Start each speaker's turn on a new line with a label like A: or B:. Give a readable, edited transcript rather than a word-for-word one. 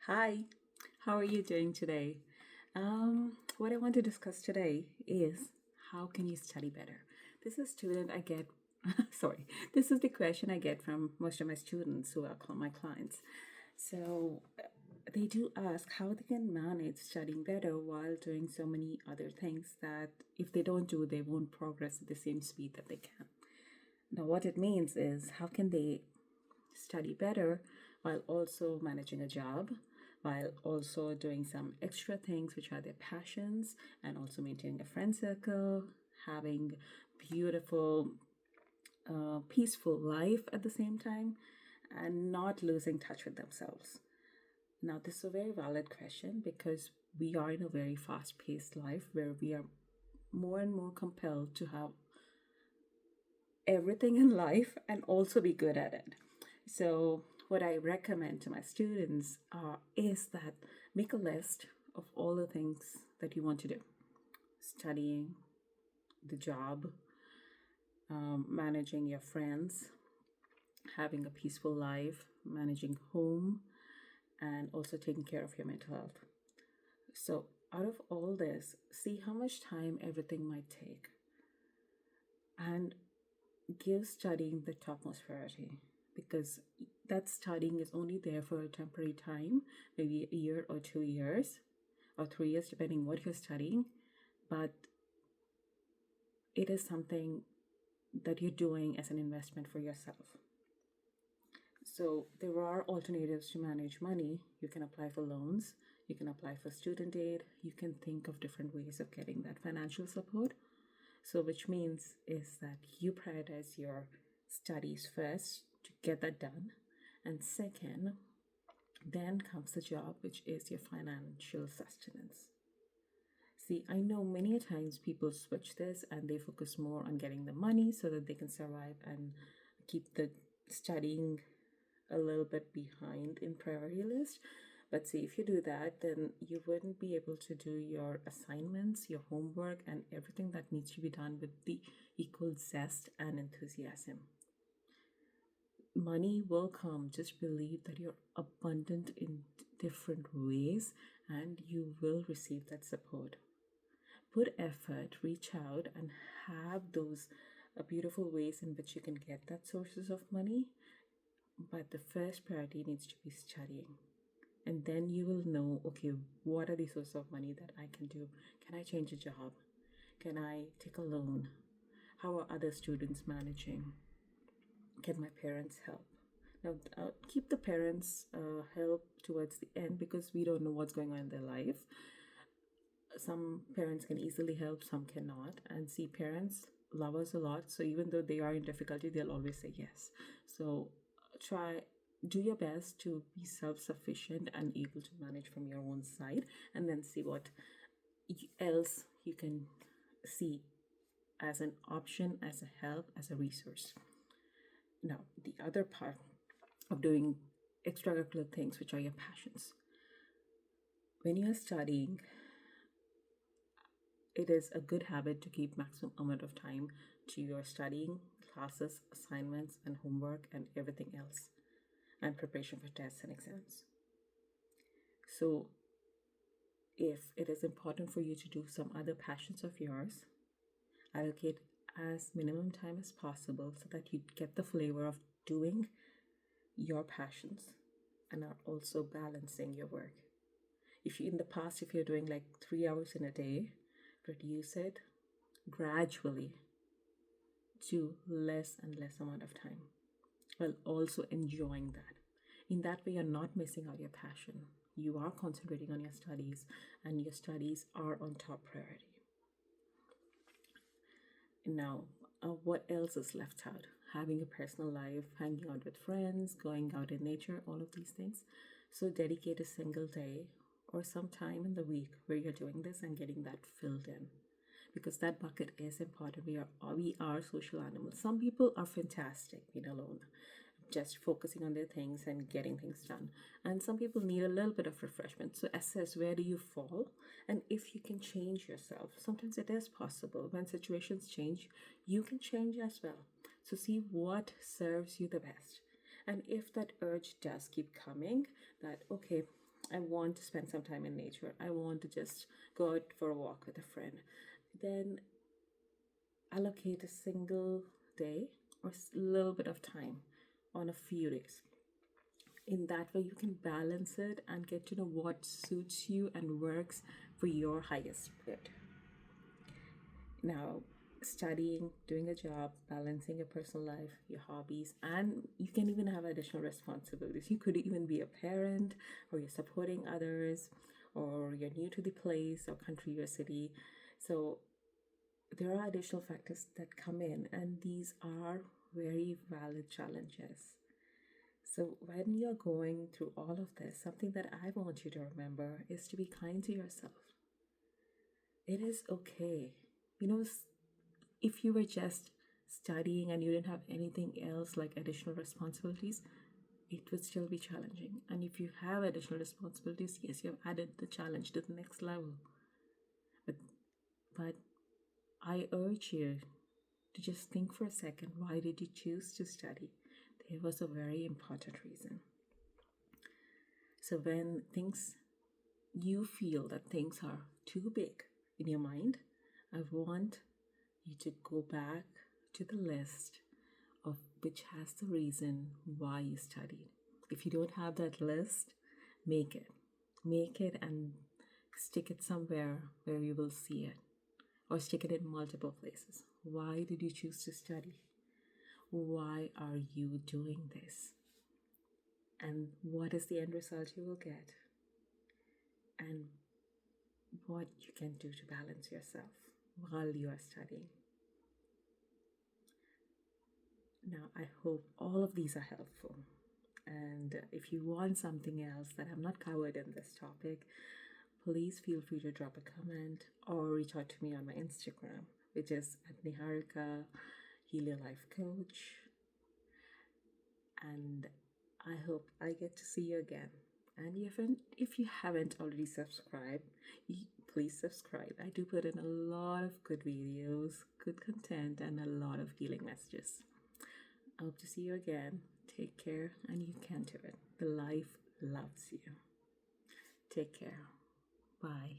A: Hi, how are you doing today? What I want to discuss today is how can you study better? This is student I get. Sorry, this is the question I get from most of my students who are my clients. So they do ask how they can manage studying better while doing so many other things that if they don't do, they won't progress at the same speed that they can. Now, what it means is how can they study better while also managing a job, while also doing some extra things which are their passions, and also maintaining a friend circle, having beautiful, peaceful life at the same time, and not losing touch with themselves. Now, this is a very valid question because we are in a very fast paced life where we are more and more compelled to have everything in life and also be good at it. So, what I recommend to my students is that make a list of all the things that you want to do: studying, the job, managing your friends, having a peaceful life, managing home, and also taking care of your mental health. So, out of all this, see how much time everything might take and give studying the topmost priority because that studying is only there for a temporary time, maybe a year or 2 years or 3 years, depending what you're studying. But it is something that you're doing as an investment for yourself. So there are alternatives to manage money. You can apply for loans, you can apply for student aid, you can think of different ways of getting that financial support. So, which means is that you prioritize your studies first to get that done. And second, then comes the job, which is your financial sustenance. See, I know many times people switch this and they focus more on getting the money so that they can survive and keep the studying a little bit behind in priority list. But see, if you do that, then you wouldn't be able to do your assignments, your homework, and everything that needs to be done with the equal zest and enthusiasm. Money will come. Just believe that you're abundant in different ways and you will receive that support. Put effort, reach out, and have those beautiful ways in which you can get that sources of money. But the first priority needs to be studying. And then you will know, okay, what are the sources of money that I can do? Can I change a job? Can I take a loan? How are other students managing? Can my parents help? Now, keep the parents' help towards the end because we don't know what's going on in their life. Some parents can easily help, some cannot. And see, parents love us a lot. So even though they are in difficulty, they'll always say yes. So try do your best to be self-sufficient and able to manage from your own side, and then see what else you can see as an option, as a help, as a resource. Now, the other part of doing extracurricular things, which are your passions. When you're studying, it is a good habit to keep maximum amount of time to your studying, classes, assignments, and homework, and everything else, and preparation for tests and exams. So, if it is important for you to do some other passions of yours, allocate as minimum time as possible so that you get the flavor of doing your passions and are also balancing your work. If you in the past, if you're doing like 3 hours in a day, reduce it gradually to less and less amount of time while also enjoying that. In that way, you're not missing out your passion. You are concentrating on your studies, and your studies are on top priority. Now, what else is left out? Having a personal life, hanging out with friends, going out in nature, all of these things. So, dedicate a single day or some time in the week where you're doing this and getting that filled in, because that bucket is important. We are social animals. Some people are fantastic being alone, just focusing on their things and getting things done. And some people need a little bit of refreshment. So assess where do you fall and if you can change yourself. Sometimes it is possible. When situations change, you can change as well. So see what serves you the best. And if that urge does keep coming, that okay, I want to spend some time in nature. I want to just go out for a walk with a friend. Then allocate a single day or a little bit of time on a few days. In that way, you can balance it and get to know what suits you and works for your highest good. Now, studying, doing a job, balancing your personal life, your hobbies, and you can even have additional responsibilities. You could even be a parent, or you're supporting others, or you're new to the place or country or city. So, there are additional factors that come in, and these are very valid challenges. So, when you're going through all of this, something that I want you to remember is to be kind to yourself. It is okay. You know, if you were just studying and you didn't have anything else like additional responsibilities, it would still be challenging. And if you have additional responsibilities, yes, you have added the challenge to the next level. But, but I urge you to just think for a second, why did you choose to study? There was a very important reason. So when you feel that things are too big in your mind, I want you to go back to the list of which has the reason why you studied. If you don't have that list, make it. Make it and stick it somewhere where you will see it, or stick it in multiple places. Why did you choose to study? Why are you doing this? And what is the end result you will get? And what you can do to balance yourself while you are studying. Now, I hope all of these are helpful. And if you want something else that I've not covered in this topic, please feel free to drop a comment or reach out to me on my Instagram, which is at Niharika Healer Life Coach. And I hope I get to see you again. And if you haven't already subscribed, please subscribe. I do put in a lot of good videos, good content, and a lot of healing messages. I hope to see you again. Take care, and you can do it. The life loves you. Take care. Bye.